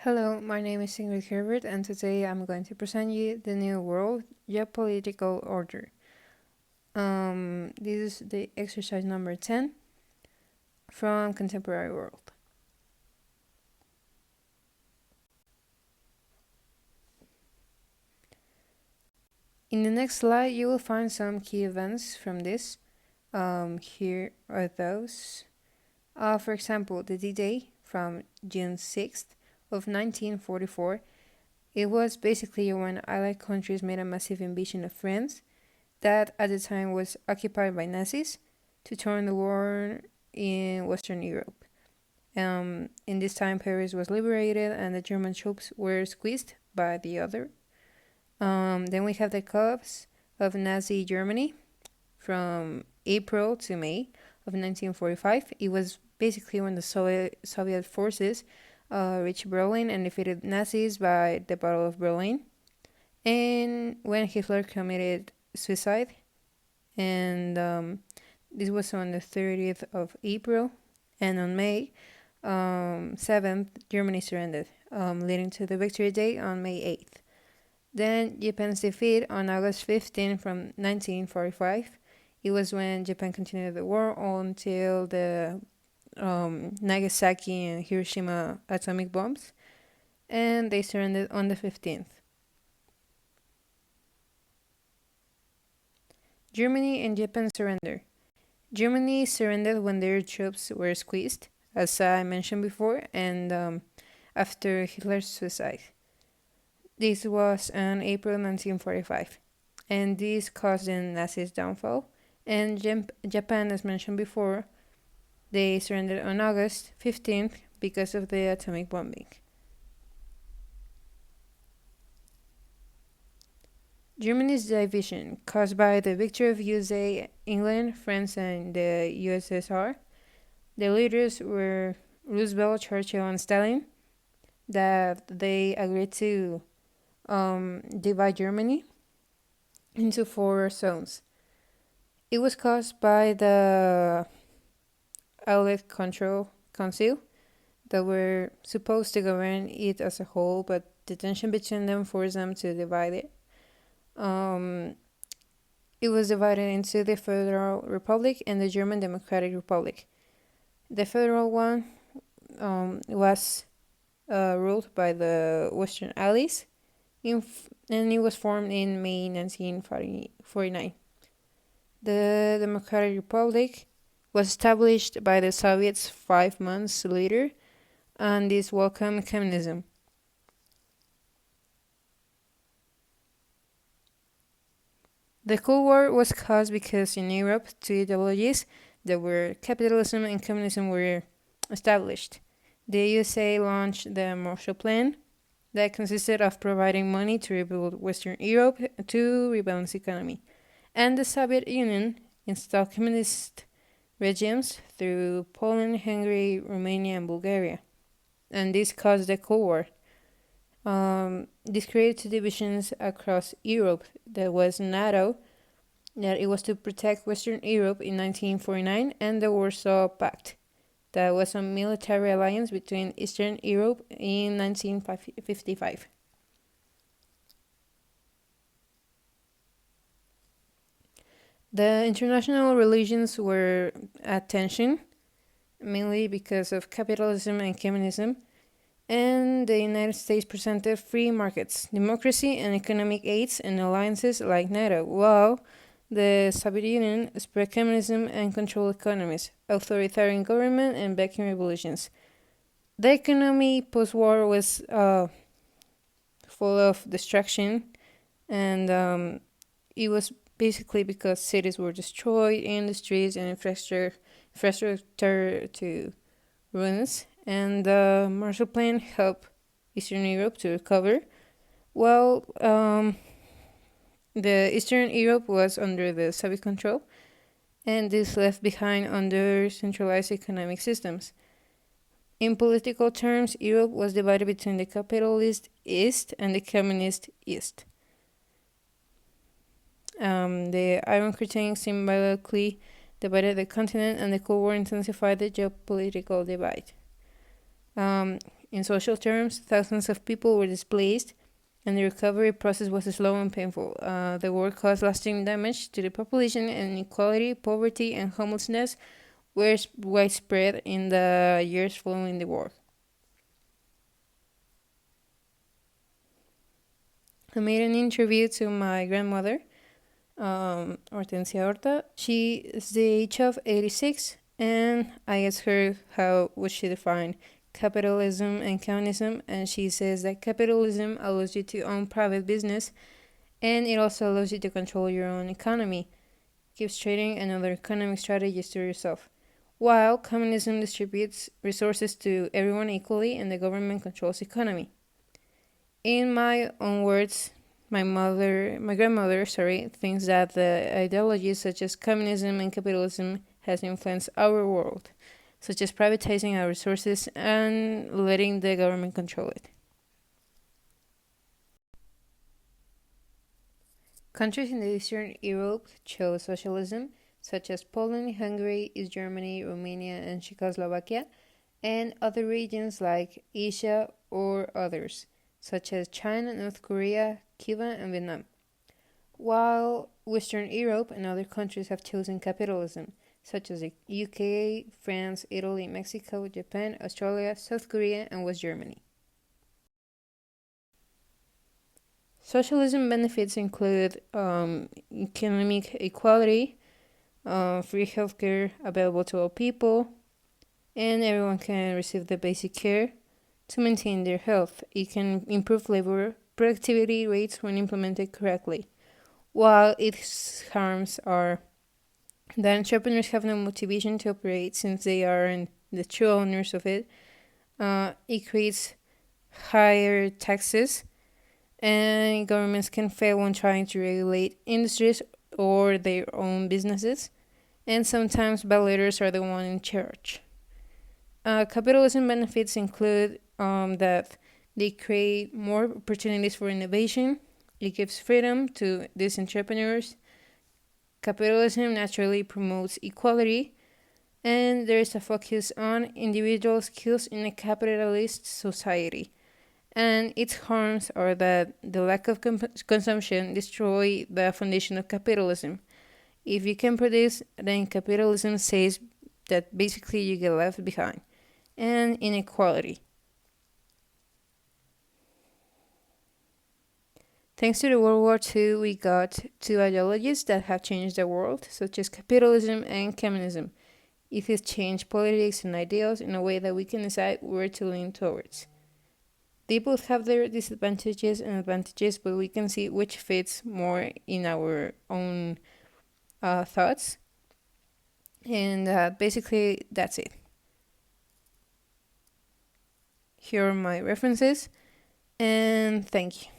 Hello, my name is Ingrid Herbert, and today I'm going to present you the New World Geopolitical Order. This is the exercise number 10 from Contemporary World. In the next slide, you will find some key events from this. Here are those. For example, the D-Day from June 6th of 1944. It was basically when Allied countries made a massive invasion of France that at the time was occupied by Nazis to turn the war in Western Europe. In this time, Paris was liberated and the German troops were squeezed by the other. Then we have the collapse of Nazi Germany from April to May of 1945. It was basically when the Soviet forces reached Berlin and defeated Nazis by the Battle of Berlin. And when Hitler committed suicide, and this was on the 30th of April, and on May 7th, Germany surrendered, leading to the Victory Day on May 8th. Then Japan's defeat on August 15 from 1945. It was when Japan continued the war until the Nagasaki and Hiroshima atomic bombs, and they surrendered on the 15th. Germany and Japan surrender. Germany surrendered when their troops were squeezed, as I mentioned before, and after Hitler's suicide. This was on April 1945, and this caused the Nazis' downfall. And Japan, as mentioned before, they surrendered on August 15th because of the atomic bombing. Germany's division, caused by the victory of USA, England, France, and the USSR. The leaders were Roosevelt, Churchill, and Stalin, that they agreed to divide Germany into 4 zones. It was caused by the Allied Control Council that were supposed to govern it as a whole, but the tension between them forced them to divide it. It was divided into the Federal Republic and the German Democratic Republic. The federal one was ruled by the Western Allies, and it was formed in May 1949. The Democratic Republic was established by the Soviets 5 months later, and this welcomed communism. The Cold War was caused because in Europe, 2 ideologies that were capitalism and communism were established. The USA launched the Marshall Plan that consisted of providing money to rebuild Western Europe to rebalance the economy. And the Soviet Union installed communist regimes through Poland, Hungary, Romania, and Bulgaria. And this caused the Cold War. This created 2 divisions across Europe. There was NATO, that it was to protect Western Europe in 1949, and the Warsaw Pact, that was a military alliance between Eastern Europe in 1955. The international relations were at tension, mainly because of capitalism and communism, and the United States presented free markets, democracy, and economic aids and alliances like NATO, while the Soviet Union spread communism and controlled economies, authoritarian government, and backing revolutions. The economy post-war was full of destruction, and it was basically because cities were destroyed, industries and infrastructure to ruins, and the Marshall Plan helped Eastern Europe to recover. Well, the Eastern Europe was under the Soviet control, and this left behind under centralized economic systems. In political terms, Europe was divided between the capitalist East and the communist East. The Iron Curtain symbolically divided the continent, and the Cold War intensified the geopolitical divide. In social terms, thousands of people were displaced, and the recovery process was slow and painful. The war caused lasting damage to the population, and inequality, poverty, and homelessness were widespread in the years following the war. I made an interview to my grandmother, Hortensia Horta. She is the age of 86, and I asked her how would she define capitalism and communism, and she says that capitalism allows you to own private business, and it also allows you to control your own economy, gives trading and other economic strategies to yourself, while communism distributes resources to everyone equally and the government controls the economy. In my own words, my grandmother, thinks that the ideologies such as communism and capitalism has influenced our world, such as privatizing our resources and letting the government control it. Countries in Eastern Europe chose socialism, such as Poland, Hungary, East Germany, Romania, and Czechoslovakia, and other regions like Asia or others, such as China, North Korea, Cuba, and Vietnam. While Western Europe and other countries have chosen capitalism, such as the UK, France, Italy, Mexico, Japan, Australia, South Korea, and West Germany. Socialism benefits include economic equality, free healthcare available to all people, and everyone can receive the basic care to maintain their health. It can improve labor productivity rates when implemented correctly, while its harms are that entrepreneurs have no motivation to operate since they aren't the true owners of it. It creates higher taxes, and governments can fail when trying to regulate industries or their own businesses, and sometimes bad leaders are the one in charge. Capitalism benefits include that they create more opportunities for innovation, it gives freedom to these entrepreneurs. Capitalism naturally promotes equality, and there is a focus on individual skills in a capitalist society. And its harms are that the lack of consumption destroy the foundation of capitalism. If you can produce, then capitalism says that basically you get left behind. And inequality. Thanks to the World War II, we got two ideologies that have changed the world, such as capitalism and communism. It has changed politics and ideals in a way that we can decide where to lean towards. They both have their disadvantages and advantages, but we can see which fits more in our own thoughts. And basically, that's it. Here are my references, and thank you.